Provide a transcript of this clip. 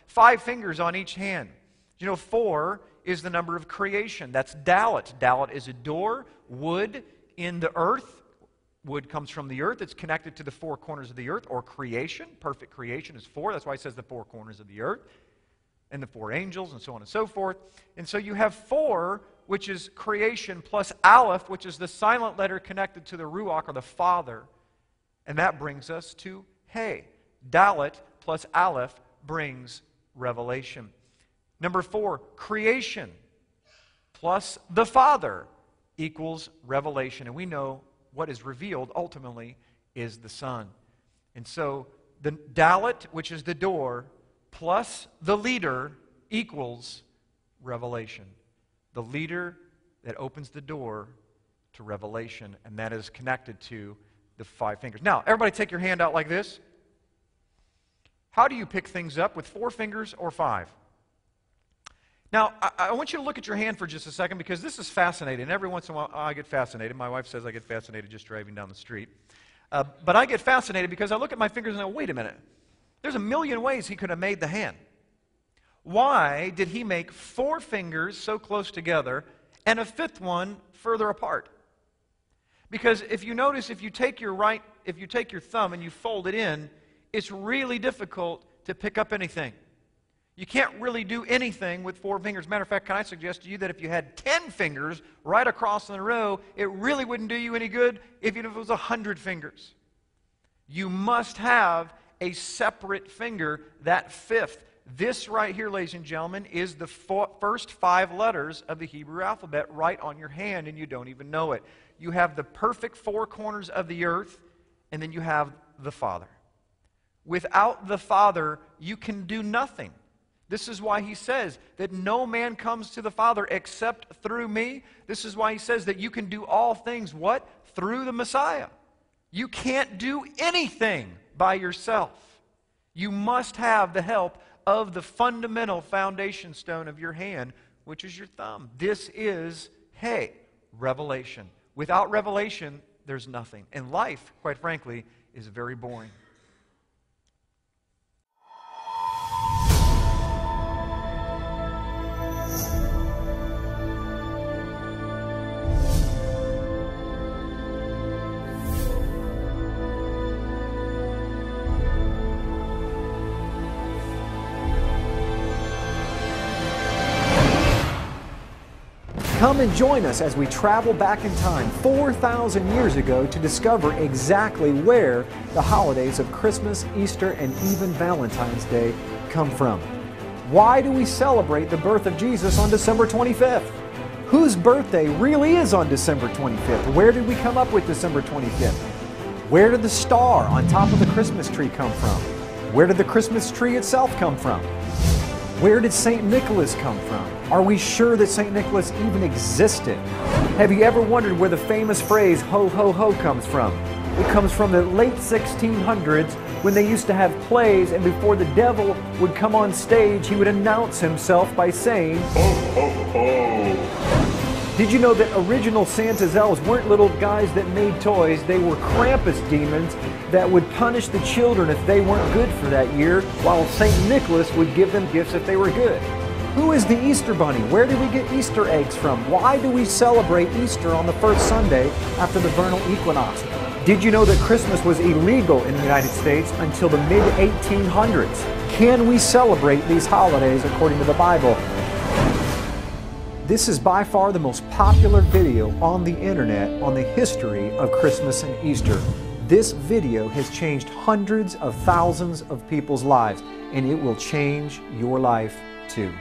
5 fingers on each hand. You know, 4 is the number of creation. That's Dalet. Dalet is a door, wood in the earth. Wood comes from the earth. It's connected to the 4 corners of the earth, or creation. Perfect creation is 4. That's why it says the 4 corners of the earth. And the 4 angels, and so on and so forth. And so you have 4, which is creation, plus Aleph, which is the silent letter connected to the Ruach, or the Father. And that brings us to Hey. Dalet plus Aleph brings revelation. Number 4, creation plus the Father equals revelation. And we know what is revealed ultimately is the Son. And so the Dalet, which is the door, plus the leader equals revelation. The leader that opens the door to revelation, and that is connected to the 5 fingers. Now, everybody take your hand out like this. How do you pick things up, with 4 fingers or 5? Now, I want you to look at your hand for just a second, because this is fascinating. And every once in a while, I get fascinated. My wife says I get fascinated just driving down the street. But I get fascinated because I look at my fingers and I go, wait a minute. There's a million ways he could have made the hand. Why did he make 4 fingers so close together and a 5th one further apart? Because if you notice, if you take your thumb and you fold it in, it's really difficult to pick up anything. You can't really do anything with 4 fingers. Matter of fact, can I suggest to you that if you had 10 fingers right across in a row, it really wouldn't do you any good, even if it was 100 fingers. You must have a separate finger, that 5th. This right here, ladies and gentlemen, is the first 5 letters of the Hebrew alphabet right on your hand, and you don't even know it. You have the perfect 4 corners of the earth, and then you have the Father. Without the Father, you can do nothing. This is why he says that no man comes to the Father except through me. This is why he says that you can do all things, what? Through the Messiah. You can't do anything by yourself. You must have the help of the fundamental foundation stone of your hand, which is your thumb. This is, hey, revelation. Without revelation, there's nothing. And life, quite frankly, is very boring. Come and join us as we travel back in time 4,000 years ago to discover exactly where the holidays of Christmas, Easter, and even Valentine's Day come from. Why do we celebrate the birth of Jesus on December 25th? Whose birthday really is on December 25th? Where did we come up with December 25th? Where did the star on top of the Christmas tree come from? Where did the Christmas tree itself come from? Where did St. Nicholas come from? Are we sure that St. Nicholas even existed? Have you ever wondered where the famous phrase, ho, ho, ho, comes from? It comes from the late 1600s when they used to have plays, and before the devil would come on stage, he would announce himself by saying, ho, ho, ho. Did you know that original Santa's elves weren't little guys that made toys? They were Krampus demons that would punish the children if they weren't good for that year, while St. Nicholas would give them gifts if they were good. Who is the Easter Bunny? Where do we get Easter eggs from? Why do we celebrate Easter on the first Sunday after the vernal equinox? Did you know that Christmas was illegal in the United States until the mid-1800s? Can we celebrate these holidays according to the Bible? This is by far the most popular video on the internet on the history of Christmas and Easter. This video has changed hundreds of thousands of people's lives, and it will change your life too.